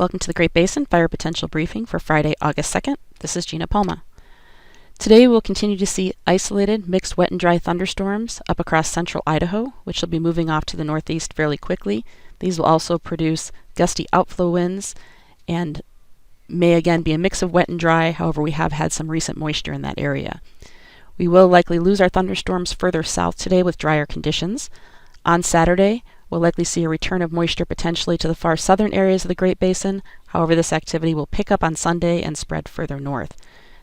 Welcome to the Great Basin Fire Potential Briefing for Friday, August 2nd. This is Gina Palma. Today we'll continue to see isolated mixed wet and dry thunderstorms up across central Idaho, which will be moving off to the northeast fairly quickly. These will also produce gusty outflow winds and may again be a mix of wet and dry. However, we have had some recent moisture in that area. We will likely lose our thunderstorms further south today with drier conditions. On Saturday, we'll likely see a return of moisture potentially to the far southern areas of the Great Basin. However, this activity will pick up on Sunday and spread further north.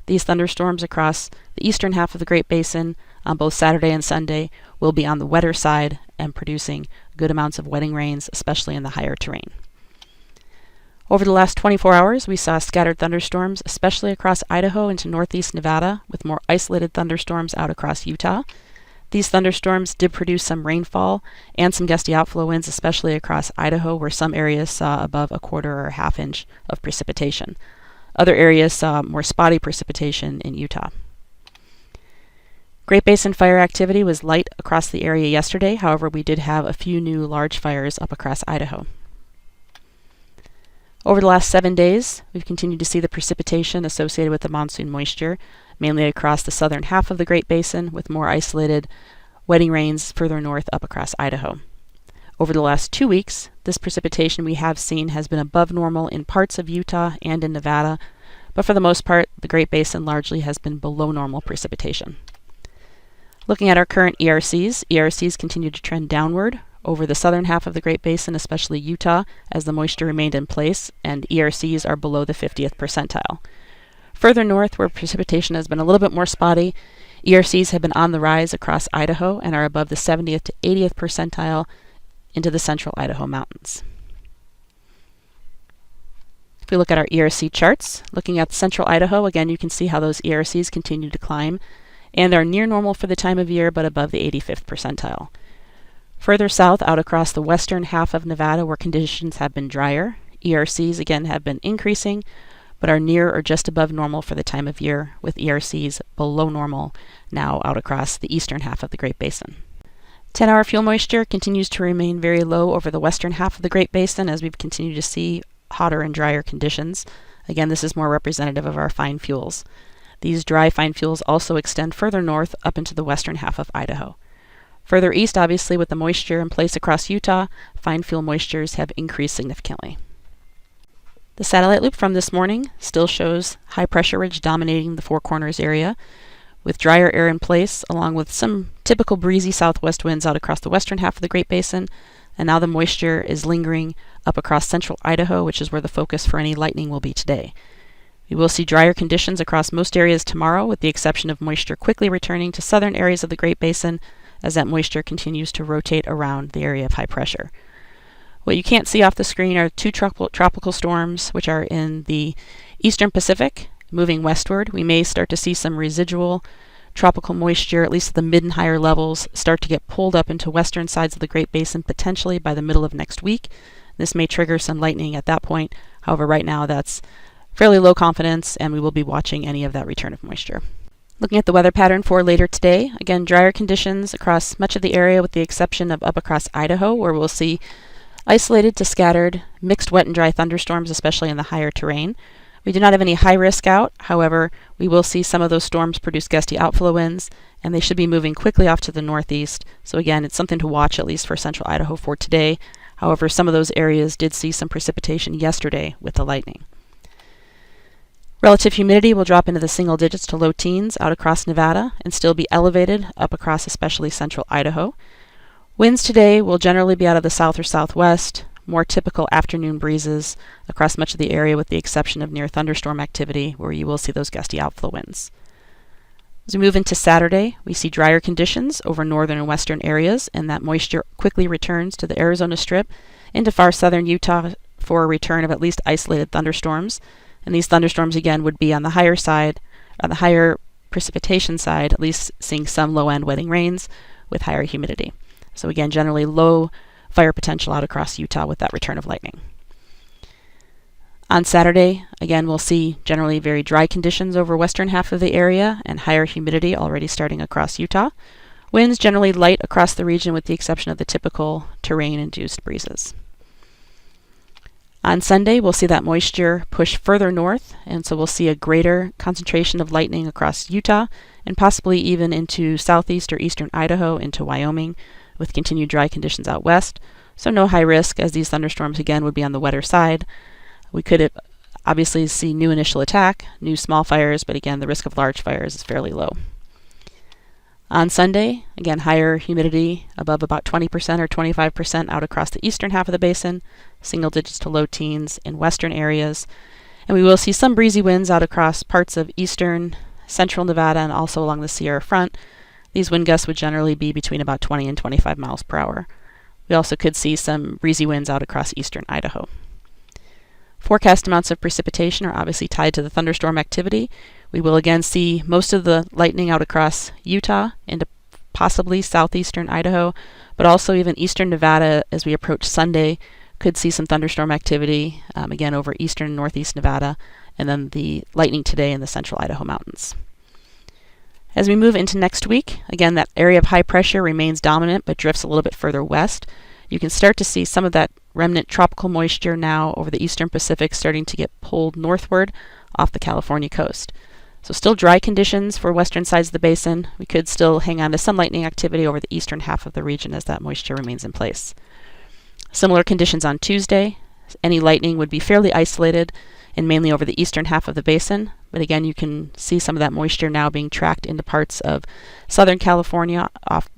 These thunderstorms across the eastern half of the Great Basin on both Saturday and Sunday will be on the wetter side and producing good amounts of wetting rains, especially in the higher terrain. Over the last 24 hours, we saw scattered thunderstorms, especially across Idaho into northeast Nevada, with more isolated thunderstorms out across Utah. These thunderstorms did produce some rainfall and some gusty outflow winds, especially across Idaho, where some areas saw above a quarter or a half inch of precipitation. Other areas saw more spotty precipitation in Utah. Great Basin fire activity was light across the area yesterday. However, we did have a few new large fires up across Idaho. Over the last 7 days, we've continued to see the precipitation associated with the monsoon moisture, mainly across the southern half of the Great Basin, with more isolated wetting rains further north up across Idaho. Over the last 2 weeks, this precipitation we have seen has been above normal in parts of Utah and in Nevada, but for the most part, the Great Basin largely has been below normal precipitation. Looking at our current ERCs continue to trend downward over the southern half of the Great Basin, especially Utah, as the moisture remained in place, and ERCs are below the 50th percentile. Further north, where precipitation has been a little bit more spotty, ERCs have been on the rise across Idaho and are above the 70th to 80th percentile into the central Idaho mountains. If we look at our ERC charts, looking at central Idaho, again you can see how those ERCs continue to climb and are near normal for the time of year but above the 85th percentile. Further south, out across the western half of Nevada, where conditions have been drier, ERCs again have been increasing, but are near or just above normal for the time of year, with ERCs below normal now out across the eastern half of the Great Basin. 10-hour fuel moisture continues to remain very low over the western half of the Great Basin as we've continued to see hotter and drier conditions. Again, this is more representative of our fine fuels. These dry fine fuels also extend further north up into the western half of Idaho. Further east, obviously, with the moisture in place across Utah, fine fuel moistures have increased significantly. The satellite loop from this morning still shows high pressure ridge dominating the Four Corners area, with drier air in place, along with some typical breezy southwest winds out across the western half of the Great Basin, and now the moisture is lingering up across central Idaho, which is where the focus for any lightning will be today. We will see drier conditions across most areas tomorrow, with the exception of moisture quickly returning to southern areas of the Great Basin as that moisture continues to rotate around the area of high pressure. What you can't see off the screen are two tropical storms, which are in the eastern Pacific, moving westward. We may start to see some residual tropical moisture, at least at the mid and higher levels, start to get pulled up into western sides of the Great Basin, potentially by the middle of next week. This may trigger some lightning at that point. However, right now that's fairly low confidence, and we will be watching any of that return of moisture. Looking at the weather pattern for later today, again, drier conditions across much of the area with the exception of up across Idaho, where we'll see isolated to scattered mixed wet and dry thunderstorms, especially in the higher terrain. We do not have any high risk out. However, we will see some of those storms produce gusty outflow winds, and they should be moving quickly off to the northeast. So again, it's something to watch at least for central Idaho for today. However, some of those areas did see some precipitation yesterday with the lightning. Relative humidity will drop into the single digits to low teens out across Nevada and still be elevated up across especially central Idaho. Winds today will generally be out of the south or southwest, more typical afternoon breezes across much of the area with the exception of near thunderstorm activity where you will see those gusty outflow winds. As we move into Saturday, we see drier conditions over northern and western areas, and that moisture quickly returns to the Arizona Strip into far southern Utah for a return of at least isolated thunderstorms. And these thunderstorms again would be on the higher side, on the higher precipitation side, at least seeing some low-end wetting rains with higher humidity. So again, generally low fire potential out across Utah with that return of lightning. On Saturday, again, we'll see generally very dry conditions over western half of the area and higher humidity already starting across Utah. Winds generally light across the region with the exception of the typical terrain-induced breezes. On Sunday, we'll see that moisture push further north, and so we'll see a greater concentration of lightning across Utah and possibly even into southeast or eastern Idaho into Wyoming, with continued dry conditions out west. So no high risk, as these thunderstorms again would be on the wetter side. We could obviously see new initial attack, new small fires, but again, the risk of large fires is fairly low. On Sunday, again, higher humidity above about 20% or 25% out across the eastern half of the basin, single digits to low teens in western areas. And we will see some breezy winds out across parts of eastern, central Nevada, and also along the Sierra front. These wind gusts would generally be between about 20 and 25 miles per hour. We also could see some breezy winds out across eastern Idaho. Forecast amounts of precipitation are obviously tied to the thunderstorm activity. We will again see most of the lightning out across Utah into possibly southeastern Idaho, but also even eastern Nevada as we approach Sunday. Could see some thunderstorm activity, again over eastern and northeast Nevada, and then the lightning today in the central Idaho mountains. As we move into next week, again, that area of high pressure remains dominant but drifts a little bit further west. You can start to see some of that remnant tropical moisture now over the eastern Pacific starting to get pulled northward off the California coast. So still dry conditions for western sides of the basin. We could still hang on to some lightning activity over the eastern half of the region as that moisture remains in place. Similar conditions on Tuesday. Any lightning would be fairly isolated and mainly over the eastern half of the basin. But again, you can see some of that moisture now being tracked into parts of Southern California, off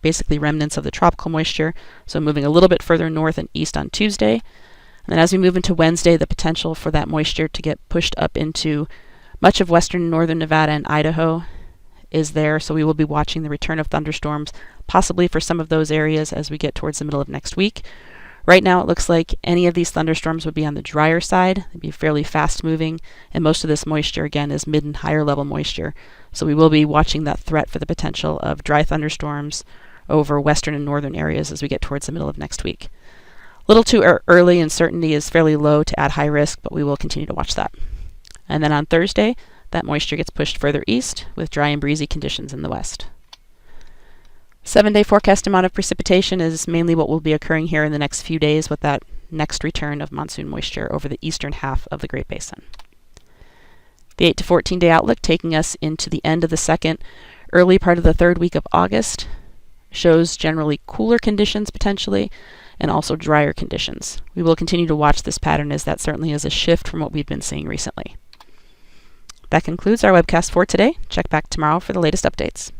basically remnants of the tropical moisture. So moving a little bit further north and east on Tuesday. And then as we move into Wednesday, the potential for that moisture to get pushed up into much of western and northern Nevada and Idaho is there. So we will be watching the return of thunderstorms, possibly for some of those areas as we get towards the middle of next week. Right now, it looks like any of these thunderstorms would be on the drier side. They'd be fairly fast moving, and most of this moisture, again, is mid and higher level moisture. So we will be watching that threat for the potential of dry thunderstorms over western and northern areas as we get towards the middle of next week. A little too early, and certainty is fairly low to add high risk, but we will continue to watch that. And then on Thursday, that moisture gets pushed further east with dry and breezy conditions in the west. 7-day forecast amount of precipitation is mainly what will be occurring here in the next few days with that next return of monsoon moisture over the eastern half of the Great Basin. The 8 to 14-day outlook taking us into the end of the second, early part of the third week of August shows generally cooler conditions potentially and also drier conditions. We will continue to watch this pattern as that certainly is a shift from what we've been seeing recently. That concludes our webcast for today. Check back tomorrow for the latest updates.